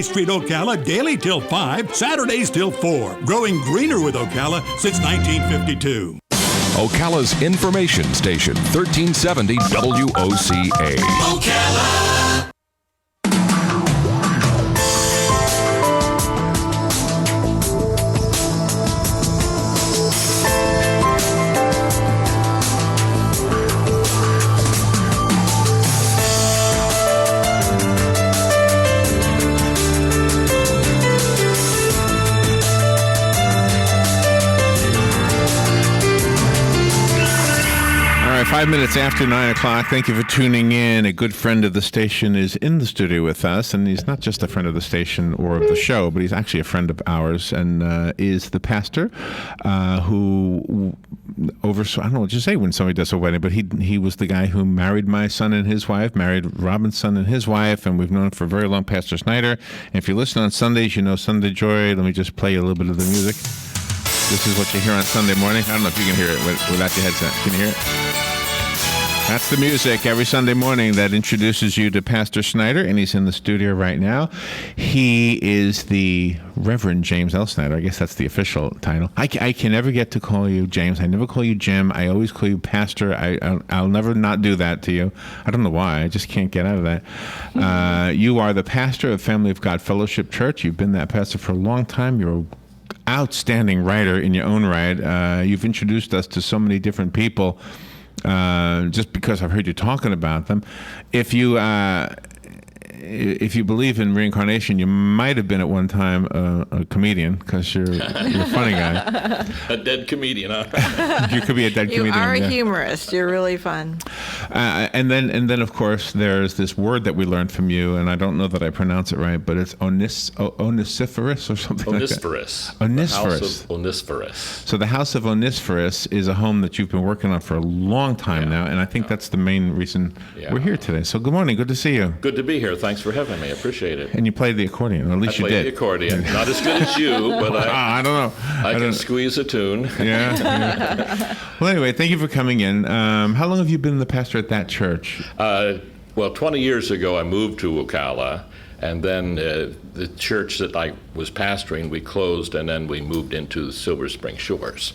Street Ocala, daily till 5, Saturdays till 4. Growing greener with Ocala since 1952. Ocala's information station, 1370 WOCA. Ocala! All right, 5 minutes after 9 o'clock. Thank you for tuning in. A good friend of the station is in the studio with us, and he's not just a friend of the station or of the show, but he's actually a friend of ours, and is the pastor who oversaw, I don't know what you say when somebody does a wedding, but he was the guy who married my son and his wife, married Robin's son and his wife, and we've known him for very long, Pastor Snyder. And if you listen on Sundays, you know Sunday Joy. Let me just play you a little bit of the music. This is what you hear on Sunday morning. I don't know if you can hear it without your headset. Can you hear it? That's the music every Sunday morning that introduces you to Pastor Snyder, and he's in the studio right now. He is the Reverend James L. Snyder. I guess that's the official title. I can never get to call you James. I never call you Jim. I always call you Pastor. I'll never not do that to you. I don't know why. I just can't get out of that. You are the pastor of Family of God Fellowship Church. You've been that pastor for a long time. You're an outstanding writer in your own right. You've introduced us to so many different people. Just because I've heard you talking about them. If you believe in reincarnation, you might have been at one time a comedian, because you're a funny guy. A dead comedian, huh? You could be a dead comedian. You are a humorist. You're really fun. And then of course there's this word that we learned from you, and I don't know that I pronounce it right, but it's Onesiphorus or something Onesiphorus. Like that. Onesiphorus. The House of Onesiphorus. So the House of Onesiphorus is a home that you've been working on for a long time now, and I think that's the main reason we're here today. So good morning. Good to see you. Good to be here. Thanks for having me. I appreciate it. And you played the accordion, or at least you did. I played the accordion. Not as good as you, but I don't know. I can squeeze a tune. Yeah. Well, anyway, thank you for coming in. How long have you been the pastor at that church? Well, 20 years ago, I moved to Ocala, and then the church that I was pastoring, we closed, and then we moved into Silver Spring Shores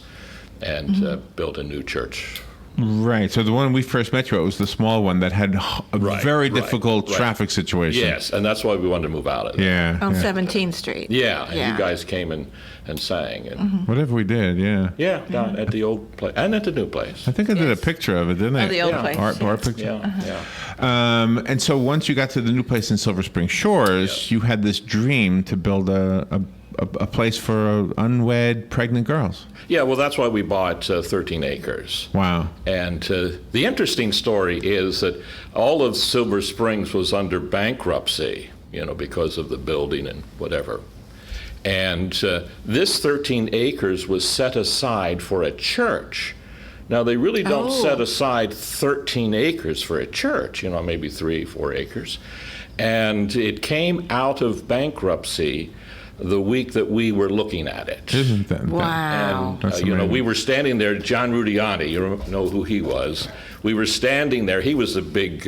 and built a new church. Right. So the one we first met you at was the small one that had a very difficult traffic situation. Yes, and that's why we wanted to move out of it. Yeah. On 17th Street. Yeah, and you guys came and sang. And whatever we did, yeah, down at the old place and at the new place. I think I did a picture of it, didn't I? Of the old place. Art picture. Yeah. And so once you got to the new place in Silver Spring Shores, you had this dream to build a place for unwed pregnant girls. Yeah, well, that's why we bought 13 acres. Wow. And the interesting story is that all of Silver Springs was under bankruptcy, because of the building and whatever. And this 13 acres was set aside for a church. Now, they really don't set aside 13 acres for a church, maybe 3-4 acres. And it came out of bankruptcy the week that we were looking at it. Isn't that? Wow. And, we were standing there, John Rudiani, you know who he was. We were standing there. He was a big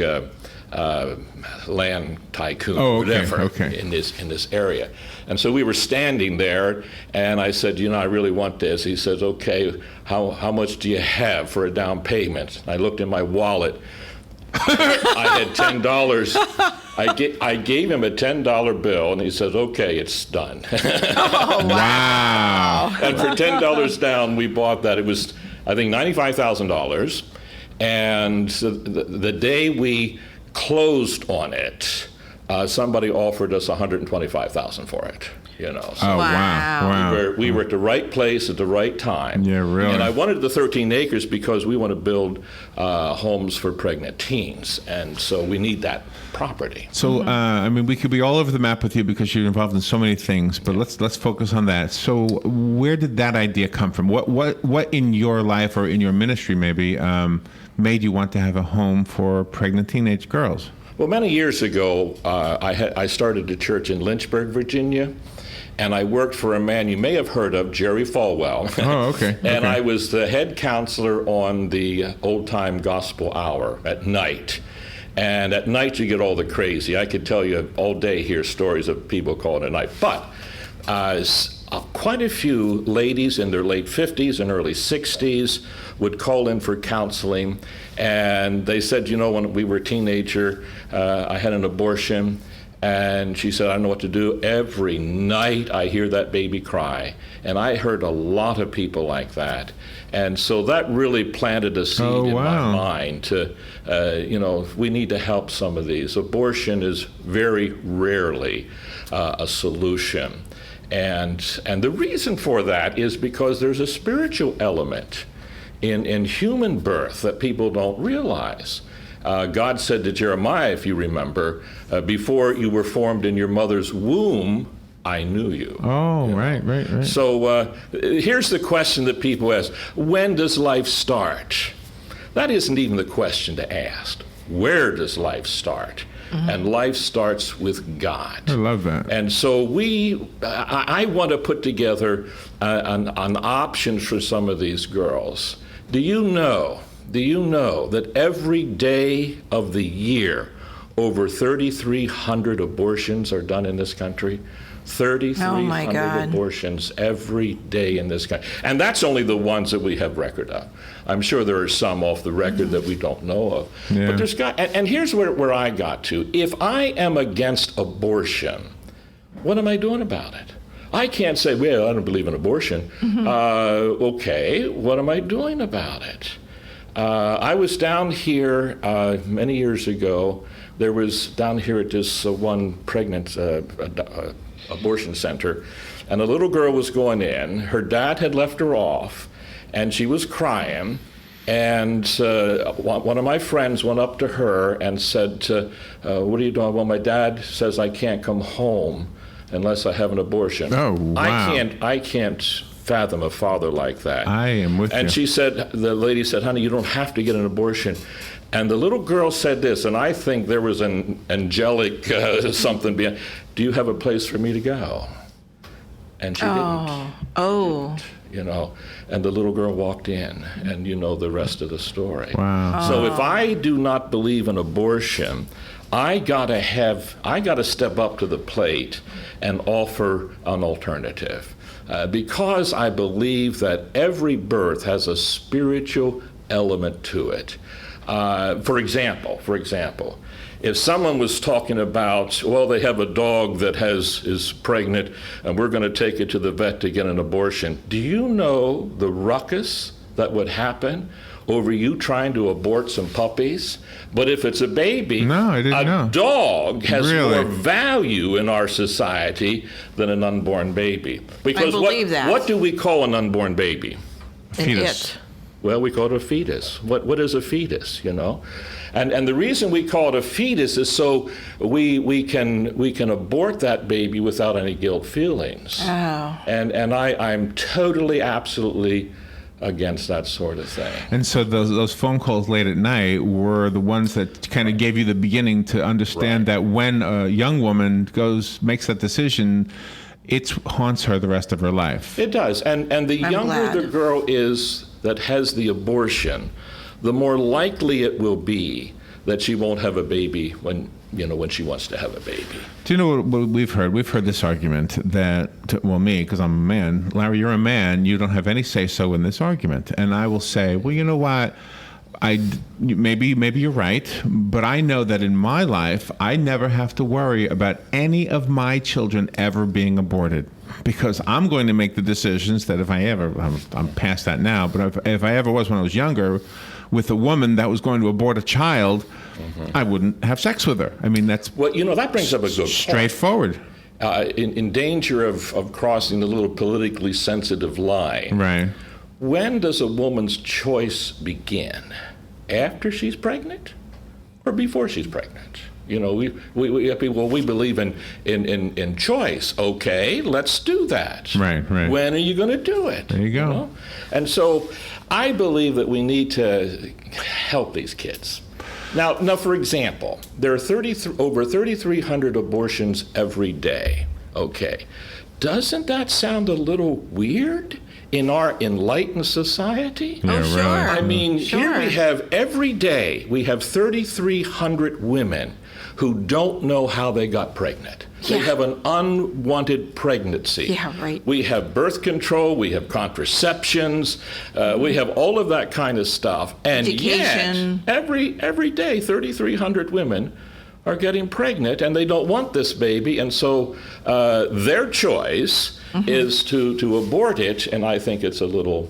land tycoon, in this area. And so we were standing there, and I said, I really want this. He says, okay, how much do you have for a down payment? I looked in my wallet. I had $10. I gave him a $10 bill, and he says, okay, it's done. Oh, wow. And for $10 down, we bought that. It was, I think, $95,000. And the day we closed on it, somebody offered us $125,000 for it. So wow. We were at the right place at the right time. Yeah, really. And I wanted the 13 acres because we want to build homes for pregnant teens, and so we need that property. So, we could be all over the map with you because you're involved in so many things, but let's focus on that. So, where did that idea come from? What in your life or in your ministry maybe made you want to have a home for pregnant teenage girls? Well, many years ago, I started a church in Lynchburg, Virginia. And I worked for a man you may have heard of, Jerry Falwell. Oh, okay. And I was the head counselor on the Old Time Gospel Hour at night. And at night, you get all the crazy. I could tell you all day here stories of people calling at night. But quite a few ladies in their late 50s and early 60s would call in for counseling. And they said, when we were a teenager, I had an abortion. And she said, I don't know what to do. Every night I hear that baby cry. And I heard a lot of people like that. And so that really planted a seed in my mind to, we need to help some of these. Abortion is very rarely a solution. And the reason for that is because there's a spiritual element in human birth that people don't realize. God said to Jeremiah, if you remember, before you were formed in your mother's womb, I knew you. Oh, right. So here's the question that people ask. When does life start? That isn't even the question to ask. Where does life start? Mm-hmm. And life starts with God. I love that. And so I want to put together an option for some of these girls. Do you know that every day of the year, over 3,300 abortions are done in this country? 3,300 abortions every day in this country. And that's only the ones that we have record of. I'm sure there are some off the record that we don't know of. Yeah. But there's and here's where I got to. If I am against abortion, what am I doing about it? I can't say, well, I don't believe in abortion. Mm-hmm. Okay, what am I doing about it? I was down here many years ago. There was down here at this one pregnant abortion center, and a little girl was going in. Her dad had left her off, and she was crying. And one of my friends went up to her and said, what are you doing? Well, my dad says I can't come home unless I have an abortion. Oh, wow. I can't fathom a father like that. I am with you. And the lady said, honey, you don't have to get an abortion. And the little girl said this, and I think there was an angelic something behind, do you have a place for me to go? And she didn't. Oh. And the little girl walked in, and you know the rest of the story. Wow. So if I do not believe in abortion, I gotta step up to the plate and offer an alternative. Because I believe that every birth has a spiritual element to it. For example, if someone was talking about, well, they have a dog that is pregnant and we're going to take it to the vet to get an abortion, do you know the ruckus that would happen over you trying to abort some puppies? But if it's a baby, no, I didn't know. Dog has Really? more value in our society than an unborn baby. Because I believe that. What do we call an unborn baby? Fetus. Well, we call it a fetus. What is a fetus, And the reason we call it a fetus is so we can abort that baby without any guilt feelings. Oh. And I'm totally, absolutely against that sort of thing. And so those phone calls late at night were the ones that kind of gave you the beginning to understand that when a young woman makes that decision, it haunts her the rest of her life. It does. And the younger the girl is that has the abortion, the more likely it will be that she won't have a baby when she wants to have a baby. Do you know what we've heard? We've heard this argument that, me, because I'm a man, Larry, you're a man, you don't have any say-so in this argument. And I will say, well, you know what? Maybe you're right, but I know that in my life, I never have to worry about any of my children ever being aborted, because I'm going to make the decisions that if I ever, I'm past that now, but if I ever was when I was younger, with a woman that was going to abort a child, I wouldn't have sex with her. I mean, that's that brings up a good point. Straightforward. In danger of crossing the little politically sensitive line. Right. When does a woman's choice begin? After she's pregnant or before she's pregnant? We believe in choice. Okay, let's do that. Right. When are you going to do it? There you go. And so I believe that we need to help these kids. Now, for example, there are over 3,300 abortions every day. Okay. doesn't that sound a little weird in our enlightened society? Oh, sure. I mean, Sure. here we have every day, we have 3,300 women who don't know how they got pregnant. They Yeah. have an unwanted pregnancy. Yeah, right. We have birth control, we have contraceptions, we have all of that kind of stuff. And Education. yet, every day, 3,300 women are getting pregnant and they don't want this baby. And so their choice is to abort it. And I think it's a little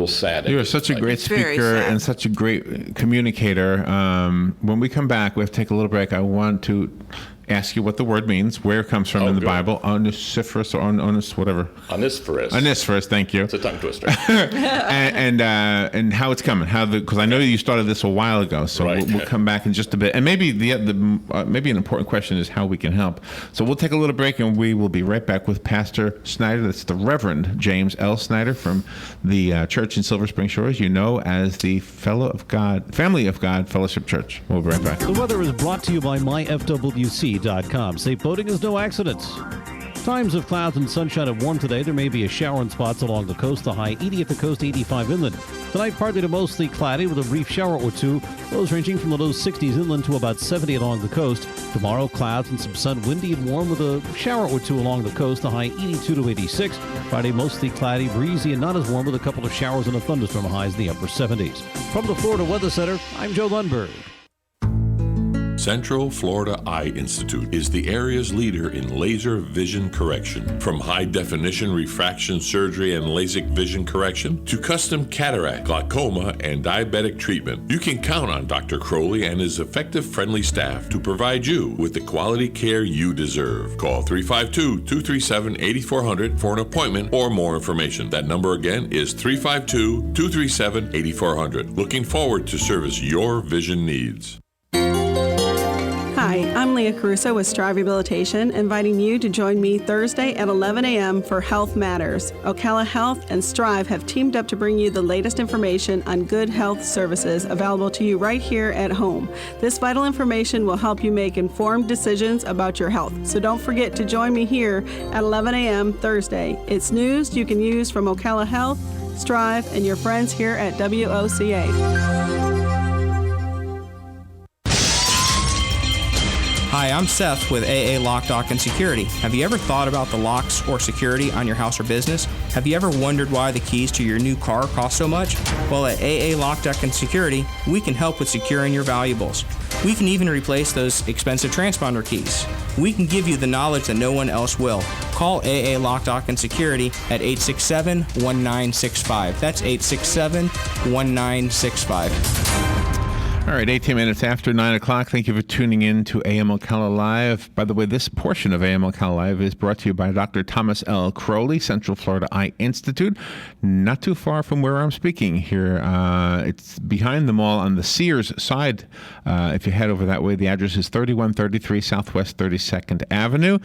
sad. You are such a great It's very speaker sad. and such a great communicator. When we come back, we have to take a little break. I want to ask you what the word means, where it comes from in the good. Bible, Onesiphorus or whatever. Onesiphorus. Onesiphorus, thank you. It's a tongue twister. and how it's coming, because I know you started this a while ago, so Right. we'll come back in just a bit. And maybe maybe an important question is how we can help. So we'll take a little break, and we will be right back with Pastor Snyder. That's the Reverend James L. Snyder from the church in Silver Spring Shores, you know as the Family of God Fellowship Church. We'll be right back. The weather is brought to you by myfwc.com. Safe boating is no accidents. Times of clouds and sunshine at 1 today. There may be a shower in spots along the coast. The high 80 at the coast, 85 inland. Tonight, partly to mostly cloudy with a brief shower or two. Lows ranging from the low 60s inland to about 70 along the coast. Tomorrow, clouds and some sun, windy and warm with a shower or two along the coast. The high 82 to 86. Friday, mostly cloudy, breezy, and not as warm with a couple of showers and a thunderstorm. Highs in the upper 70s. From the Florida Weather Center, I'm Joe Lundberg. Central Florida Eye Institute is the area's leader in laser vision correction. From high-definition refraction surgery and LASIK vision correction to custom cataract, glaucoma, and diabetic treatment, you can count on Dr. Crowley and his effective, friendly staff to provide you with the quality care you deserve. Call 352-237-8400 for an appointment or more information. That number again is 352-237-8400. Looking forward to service your vision needs. Hi, I'm Leah Caruso with Strive Rehabilitation, inviting you to join me Thursday at 11 a.m. for Health Matters. Ocala Health and Strive have teamed up to bring you the latest information on good health services available to you right here at home. This vital information will help you make informed decisions about your health. So don't forget to join me here at 11 a.m. Thursday. It's news you can use from Ocala Health, Strive, and your friends here at WOCA. Hi, I'm Seth with AA Lock, Dock, and Security. Have you ever thought about the locks or security on your house or business? Have you ever wondered why the keys to your new car cost so much? Well, at AA Lock, Dock, and Security, we can help with securing your valuables. We can even replace those expensive transponder keys. We can give you the knowledge that no one else will. Call AA Lock, Dock, and Security at 867-1965. That's 867-1965. All right, 18 minutes after 9 o'clock. Thank you for tuning in to AM Ocala Live. By the way, this portion of AM Ocala Live is brought to you by Dr. Thomas L. Crowley, Central Florida Eye Institute, not too far from where I'm speaking here. It's behind the mall on the Sears side. If you head over that way, the address is 3133 Southwest 32nd Avenue.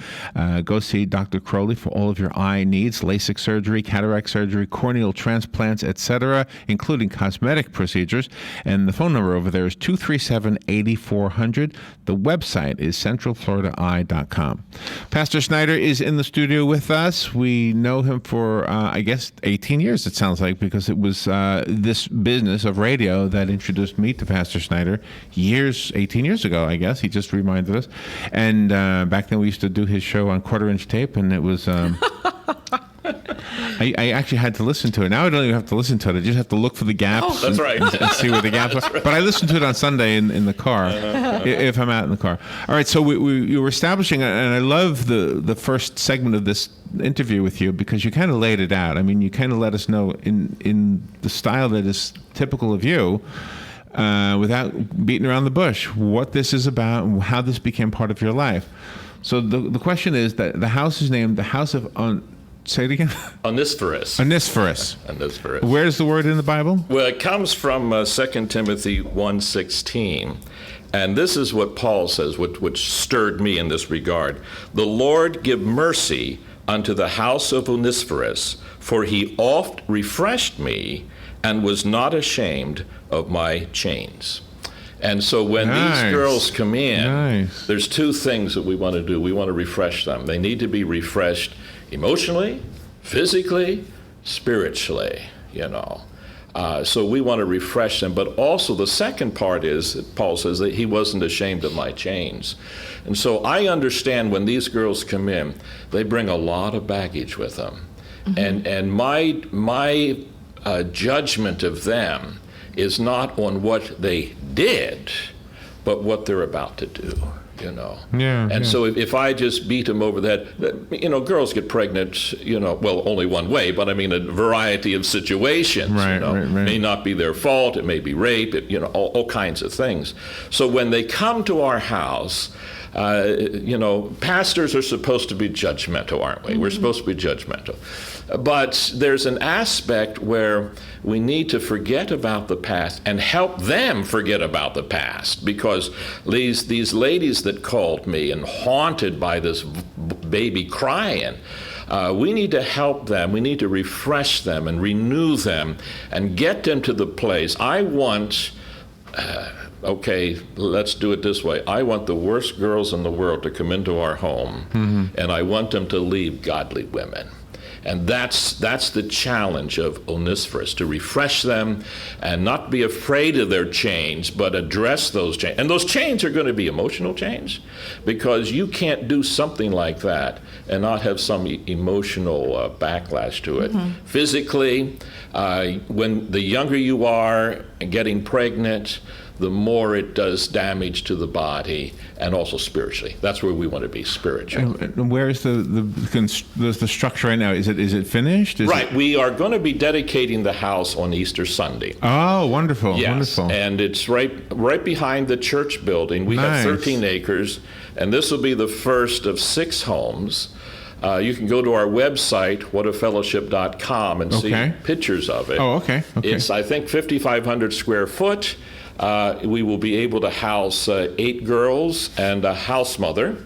Go see Dr. Crowley for all of your eye needs, LASIK surgery, cataract surgery, corneal transplants, etc., including cosmetic procedures. And the phone number over there is 237-8400. The website is centralfloridaeye.com. Pastor Snyder is in the studio with us. We know him for, I guess, 18 years, it sounds like, because it was this business of radio that introduced me to Pastor Snyder 18 years ago, I guess. He just reminded us. And back then we used to do his show on quarter-inch tape, and it was... I actually had to listen to it. Now I don't even have to listen to it. I just have to look for the gaps. That's right. And see where the gaps are. Right. But I listen to it on Sunday in the car, if I'm out in the car. All right, so you were establishing, and I love the first segment of this interview with you because you kind of laid it out. I mean, you kind of let us know in the style that is typical of you, without beating around the bush, what this is about and how this became part of your life. So the question is that the house is named the House of... Say it again. Onesiphorus. Onesiphorus. Onesiphorus. Where's the word in the Bible? Well, it comes from 2 Timothy 1:16. And this is what Paul says, which stirred me in this regard. The Lord give mercy unto the house of Onesiphorus, for he oft refreshed me and was not ashamed of my chains. And so when Nice. these girls come in, Nice. there's two things that we want to do. We want to refresh them. They need to be refreshed emotionally, physically, spiritually, you know. So we want to refresh them. But also the second part is, that Paul says that he wasn't ashamed of my chains. And so I understand when these girls come in, they bring a lot of baggage with them. And my judgment of them is not on what they did, but what they're about to do, you know. Yeah, and yeah. so if I just beat them over the head, you know, girls get pregnant, you know, well, only one way, but I mean a variety of situations. Right, you know. right, right. May not be their fault, it may be rape, you know, all kinds of things. So when they come to our house, you know, pastors are supposed to be judgmental, aren't we? We're supposed to be judgmental. But there's an aspect where we need to forget about the past and help them forget about the past, because these ladies that called me and haunted by this baby crying, we need to help them. We need to refresh them and renew them and get them to the place. I want... okay, let's do it this way. I want the worst girls in the world to come into our home, and I want them to leave godly women. And that's the challenge of Onesiphorus, to refresh them and not be afraid of their chains, but address those chains. And those chains are going to be emotional chains, because you can't do something like that and not have some emotional backlash to it. Physically, when the younger you are getting pregnant, the more it does damage to the body, and also spiritually. That's where we want to be, spiritual. And where is the structure right now? Is it finished? Right. We are going to be dedicating the house on Easter Sunday. Oh, wonderful! Yes. Wonderful. And it's right behind the church building. We Nice. have 13 acres, and this will be the first of 6 homes. You can go to our website, whatafellowship.com, and see Okay. pictures of it. Oh, okay. It's, I think, 5,500 square foot. We will be able to house 8 girls and a house mother.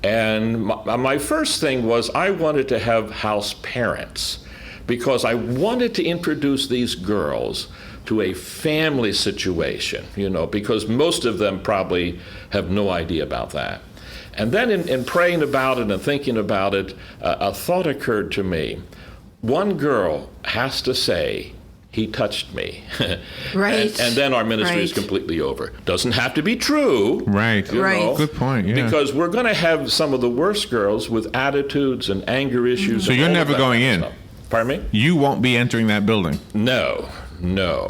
And my first thing was I wanted to have house parents, because I wanted to introduce these girls to a family situation, you know, because most of them probably have no idea about that. And then in praying about it and thinking about it, a thought occurred to me. One girl has to say, "He touched me." Right. And then our ministry is Right. completely over. Doesn't have to be true. Right. you Right. know, Good point, yeah. Because we're going to have some of the worst girls with attitudes and anger issues. So and you're all of never that going kind in? of stuff. Pardon me? You won't be entering that building. No.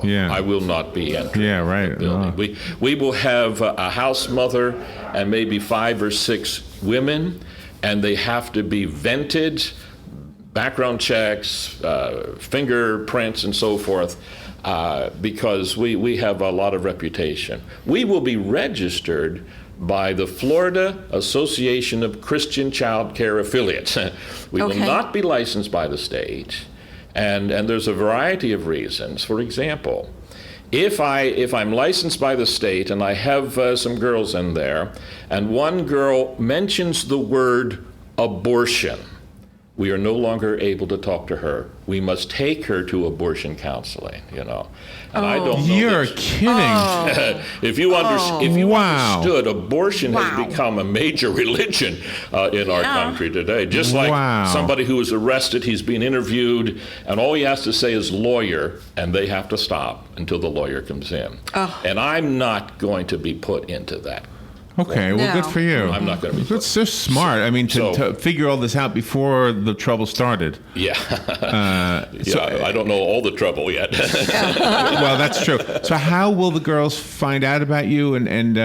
Yeah. I will not be entering Yeah, right. the building. Oh. We will have a house mother and maybe 5 or 6 women, and they have to be vented, background checks, fingerprints, and so forth. Because we have a lot of reputation. We will be registered by the Florida Association of Christian Child Care Affiliates. We will Okay. not be licensed by the state, and there's a variety of reasons. For example, if I'm licensed by the state and I have some girls in there, and one girl mentions the word abortion, we are no longer able to talk to her. We must take her to abortion counseling, you know. And I don't know. You're that- kidding. if you Wow. understood, abortion Wow. has become a major religion in our Yeah. country today. Just like Wow. somebody who is arrested, he's being interviewed, and all he has to say is lawyer, and they have to stop until the lawyer comes in. And I'm not going to be put into that. Okay, well, good No. for you. I'm not going to be. That's so smart. I mean, to So- figure all this out before the trouble started. Yeah. I don't know all the trouble yet. Well, that's true. So, how will the girls find out about you, and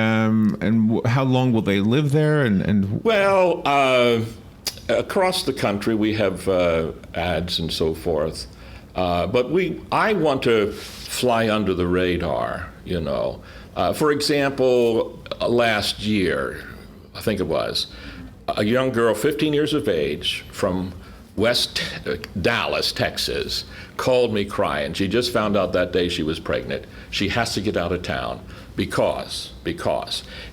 how long will they live there? And Well, across the country we have ads and so forth, but I want to fly under the radar, you know. For example, last year, I think it was, a young girl, 15 years of age, from West Dallas, Texas, called me crying. She just found out that day she was pregnant. She has to get out of town because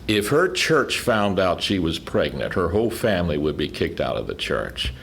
if her church found out she was pregnant, her whole family would be kicked out of the church.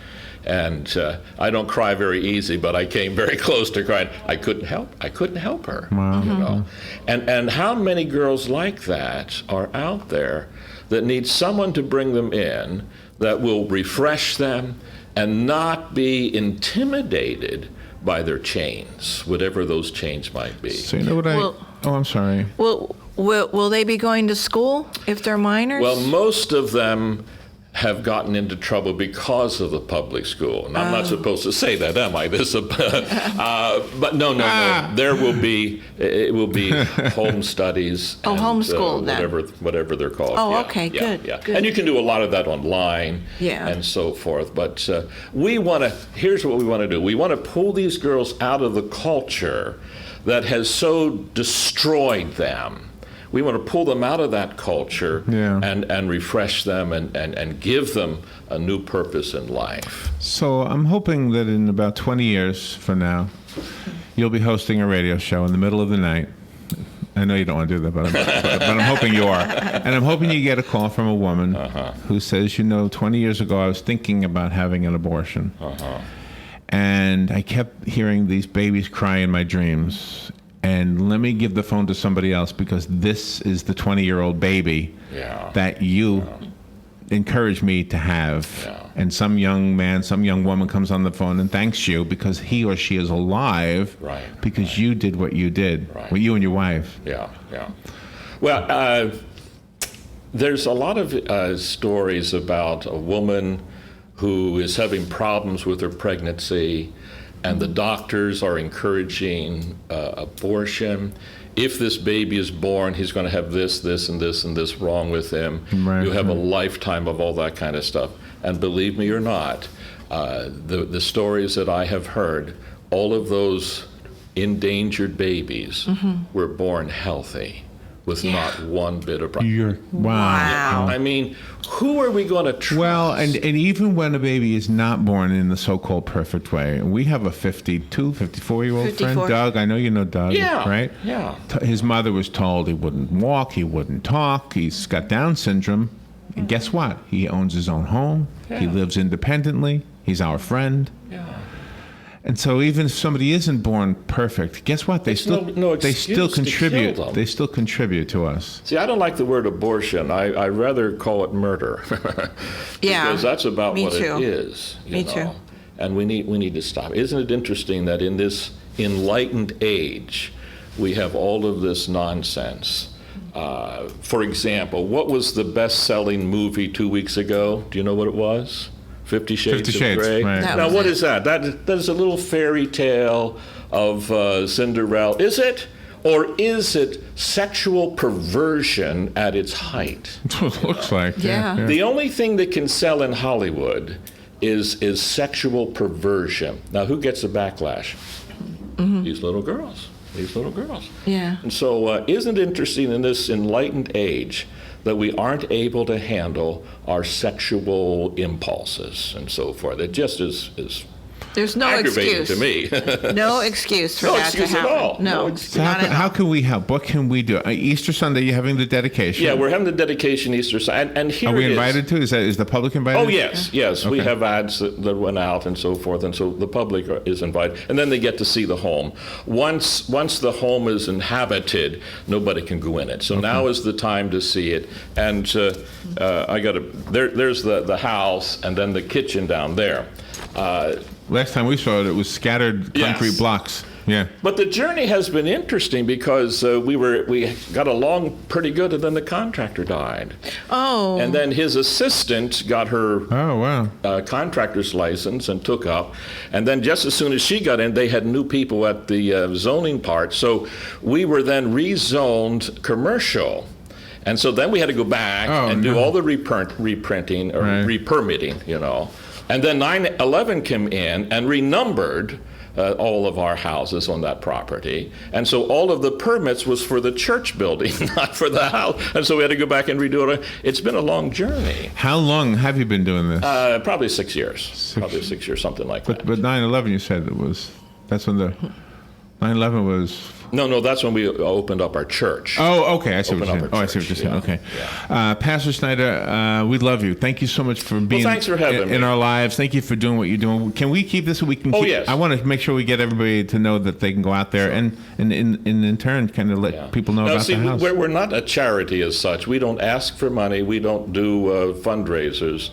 And I don't cry very easy, but I came very close to crying. I couldn't help her. Wow. You know? And how many girls like that are out there that need someone to bring them in that will refresh them and not be intimidated by their chains, whatever those chains might be. So you know what Well- I'm sorry. Will they be going to school if they're minors? Well, most of them have gotten into trouble because of the public school. And I'm not supposed to say that, am I? But no. There will be, it will be home studies. Oh, and, homeschooled then. whatever they're called. Oh, Yeah, okay, yeah, good, yeah. good. And you can do a lot of that online Yeah. and so forth. But here's what we want to do. We want to pull these girls out of the culture that has so destroyed them. We want to pull them out of that culture and refresh them and give them a new purpose in life. So I'm hoping that in about 20 years from now, you'll be hosting a radio show in the middle of the night. I know you don't want to do that, but I'm hoping you are. And I'm hoping you get a call from a woman who says, 20 years ago I was thinking about having an abortion. And I kept hearing these babies cry in my dreams. And let me give the phone to somebody else because this is the 20-year-old baby that you encouraged me to have. And some young man, some young woman comes on the phone and thanks you because he or she is alive because you did what you did, with you and your wife. Yeah. Well, there's a lot of stories about a woman who is having problems with her pregnancy, and the doctors are encouraging abortion. If this baby is born, he's going to have this, and this wrong with him. You have a lifetime of all that kind of stuff. And believe me or not, the stories that I have heard, all of those endangered babies were born healthy with not one bit of problem. Wow. I mean, who are we going to trust? Well, and even when a baby is not born in the so-called perfect way, we have a 54-year-old friend, Doug. I know you know Doug, right? Yeah. His mother was told he wouldn't walk, he wouldn't talk, he's got Down syndrome. And guess what? He owns his own home. He lives independently. He's our friend. And so even if somebody isn't born perfect, guess what? They still contribute. They still contribute to us. See, I don't like the word abortion. I rather call it murder. Because that's about what it is. Me too. And we need to stop. Isn't it interesting that in this enlightened age, we have all of this nonsense? For example, what was the best-selling movie 2 weeks ago? Do you know what it was? 50 Shades of Grey. Right. Now, what is that? That is a little fairy tale of Cinderella. Is it? Or is it sexual perversion at its height? That's what it looks like. The only thing that can sell in Hollywood is sexual perversion. Now, who gets the backlash? These little girls. Yeah. And so isn't it interesting in this enlightened age that we aren't able to handle our sexual impulses and so forth? It just is There's no aggravating excuse to me. No excuse for No that excuse to at happen. all. No, So not at how all. can we help? What can we do? Easter Sunday, you're having the dedication. Yeah, we're having the dedication Easter Sunday. And here Are we it is. invited to? Is the public invited? Oh, yes. We have ads that went out and so forth, and so the public is invited. And then they get to see the home. Once the home is inhabited, nobody can go in it. So now is the time to see it. And there's the house and then the kitchen down there. Last time we saw it, it was scattered concrete blocks. Yeah. But the journey has been interesting because we got along pretty good, and then the contractor died. Oh. And then his assistant got her contractor's license and took up. And then just as soon as she got in, they had new people at the zoning part. So we were then rezoned commercial. And so then we had to go back and do all the reprinting or repermitting, And then 9/11 came in and renumbered all of our houses on that property. And so all of the permits was for the church building, not for the house. And so we had to go back and redo it. It's been a long journey. How long have you been doing this? Probably 6 years. Probably 6 years, something like that. But 9/11, you said that's when the 9/11 was... No, that's when we opened up our church. Oh, okay. I see what you're Open saying. up our I see what you're church, saying. yeah. Okay. Yeah. Pastor Snyder, we love you. Thank you so much for being thanks for having in me. our lives. Thank you for doing what you're doing. Can we keep this? We can. Oh, keep, yes. I want to make sure we get everybody to know that they can go out there and in turn kind of let people know about the house. We're not a charity as such. We don't ask for money. We don't do fundraisers.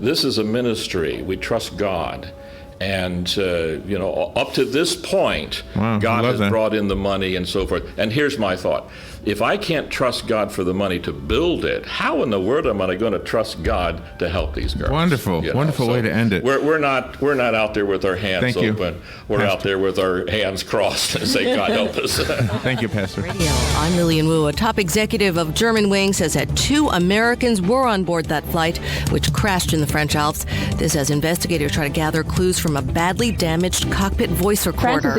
This is a ministry. We trust God. And, up to this point, God has brought in the money and so forth. And here's my thought. If I can't trust God for the money to build it, how in the world am I going to trust God to help these girls? Wonderful. Wonderful way to end it. We're not out there with our hands open. We're Pastor. out there with our hands crossed and say, God help us. Thank you, Pastor. Radio. I'm Lillian Wu. A top executive of Germanwings says that 2 Americans were on board that flight, which crashed in the French Alps. This as investigators try to gather clues from a badly damaged cockpit voice recorder.